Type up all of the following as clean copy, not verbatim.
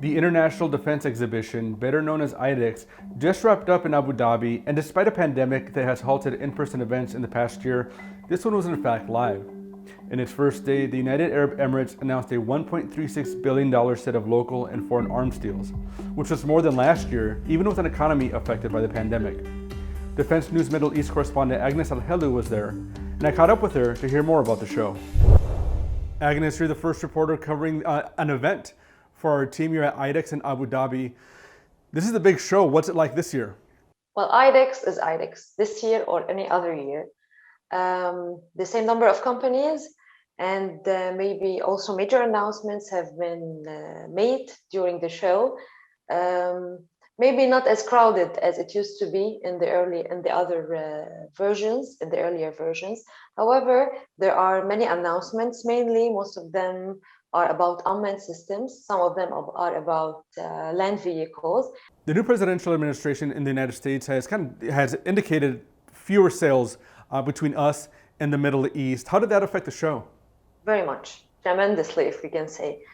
The International Defense Exhibition, better known as IDEX, just wrapped up in Abu Dhabi, and despite a pandemic that has halted in-person events in the past year, this one was in fact live. In its first day, the United Arab Emirates announced a $1.36 billion set of local and foreign arms deals, which was more than last year, even with an economy affected by the pandemic. Defense News Middle East correspondent Agnes Helou was there, and I caught up with her to hear more about the show. Agnes, you're the first reporter covering an event for our team here at IDEX in Abu Dhabi. This is the big show. What's it like this year? Well, IDEX is IDEX this year or any other year. The same number of companies and maybe also major announcements have been made during the show. Maybe not as crowded as it used to be in the earlier versions. However, there are many announcements. Mainly, most of them are about unmanned systems. Some of them are about land vehicles. The new presidential administration in the United States has indicated fewer sales between us and the Middle East. How did that affect the show? Very much, tremendously, if we can say.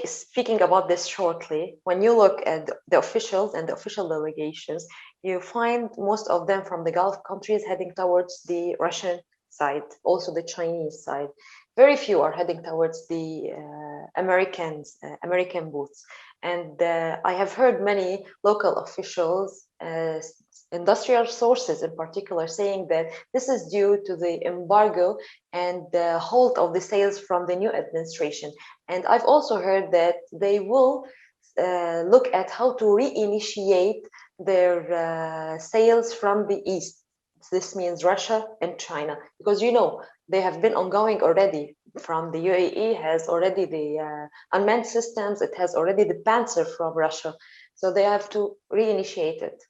Speaking about this shortly, when you look at the officials and the official delegations, you find most of them from the Gulf countries heading towards the Russian side, also the Chinese side. Very few are heading towards the American booths. And I have heard many local officials, industrial sources in particular, saying that this is due to the embargo and the halt of the sales from the new administration. And I've also heard that they will look at how to reinitiate their sales from the East. This means Russia and China, because they have been ongoing already. From the UAE has already the unmanned systems. It has already the Panzer from Russia. So they have to reinitiate it.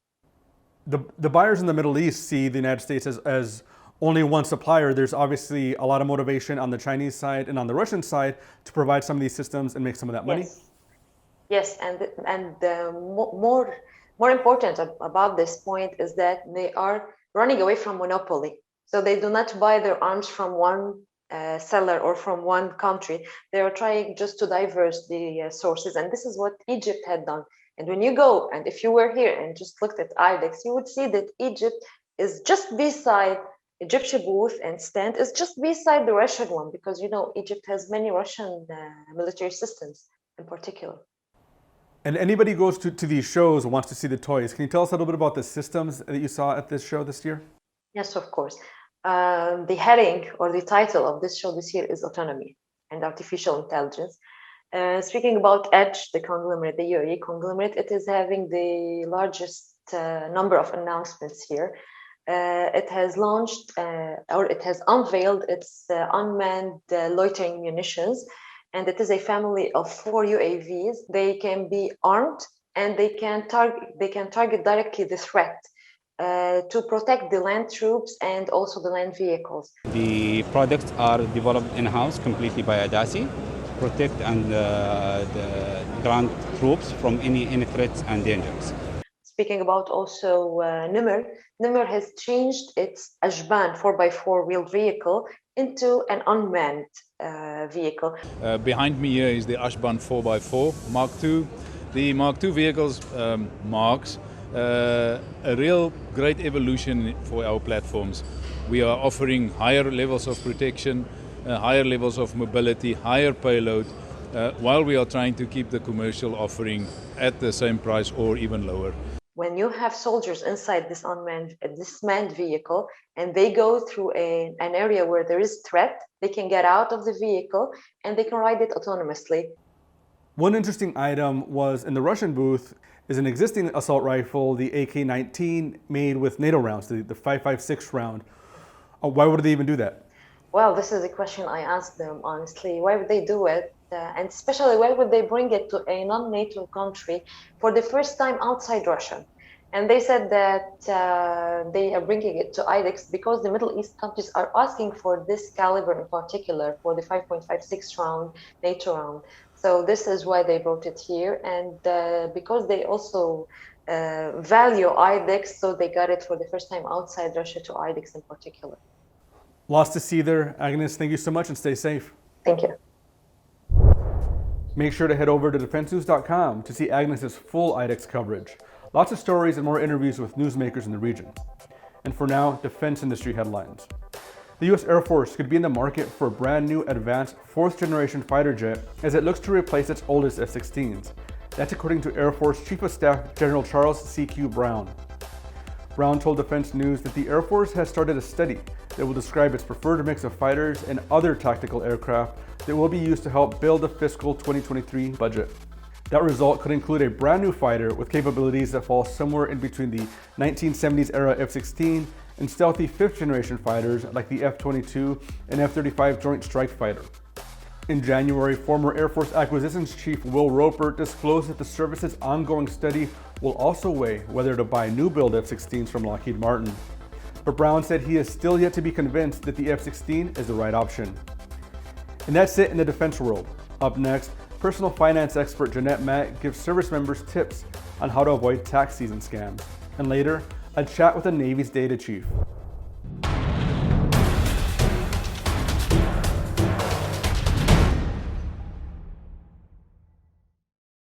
The buyers in the Middle East see the United States as only one supplier. There's obviously a lot of motivation on the Chinese side and on the Russian side to provide some of these systems and make some of that money. Yes, and more important about this point is that they are running away from monopoly. So they do not buy their arms from one seller or from one country. They are trying just to diverse the sources. And this is what Egypt had done. And when you go, and if you were here and just looked at IDEX, you would see that Egypt is just beside Egyptian booth and stand is just beside the Russian one, because Egypt has many Russian military systems in particular. And anybody who goes to these shows wants to see the toys. Can you tell us a little bit about the systems that you saw at this show this year? Yes, of course. The heading or the title of this show this year is Autonomy and Artificial Intelligence. Speaking about Edge, the conglomerate, the UAE conglomerate, it is having the largest number of announcements here. It has launched or it has unveiled its unmanned loitering munitions. And it is a family of 4 UAVs. They can be armed and they can target directly the threat to protect the land troops and also the land vehicles. The products are developed in-house completely by Adasi, protect and the ground troops from any threats and dangers. Speaking about also Nimr has changed its Ajban 4x4 wheeled vehicle into an unmanned vehicle. Behind me here is the Ashban 4x4 Mark II. The Mark II vehicles marks a real great evolution for our platforms. We are offering higher levels of protection, higher levels of mobility, higher payload, while we are trying to keep the commercial offering at the same price or even lower. When you have soldiers inside this manned vehicle and they go through an area where there is threat, they can get out of the vehicle and they can ride it autonomously. One interesting item was in the Russian booth is an existing assault rifle, the AK-19, made with NATO rounds, the 5.56 round. Why would they even do that? Well, this is a question I asked them, honestly. Why would they do it? And especially, why would they bring it to a non-NATO country for the first time outside Russia? And they said that they are bringing it to IDEX because the Middle East countries are asking for this caliber in particular, for the 5.56 round NATO round. So this is why they brought it here. And because they also value IDEX, so they got it for the first time outside Russia to IDEX in particular. Lots to see there. Agnes, thank you so much and stay safe. Thank you. Make sure to head over to defensenews.com to see Agnes's full IDEX coverage. Lots of stories and more interviews with newsmakers in the region. And for now, defense industry headlines. The U.S. Air Force could be in the market for a brand new advanced 4th generation fighter jet as it looks to replace its oldest F-16s. That's according to Air Force Chief of Staff General Charles C.Q. Brown. Brown told Defense News that the Air Force has started a study that will describe its preferred mix of fighters and other tactical aircraft that will be used to help build the fiscal 2023 budget. That result could include a brand new fighter with capabilities that fall somewhere in between the 1970s era F-16 and stealthy 5th generation fighters like the F-22 and F-35 Joint Strike Fighter. In January, former Air Force Acquisitions Chief Will Roper disclosed that the service's ongoing study will also weigh whether to buy new build F-16s from Lockheed Martin. But Brown said he is still yet to be convinced that the F-16 is the right option. And that's it in the defense world. Up next, personal finance expert Jeanette Mack gives service members tips on how to avoid tax season scams. And later, a chat with the Navy's data chief.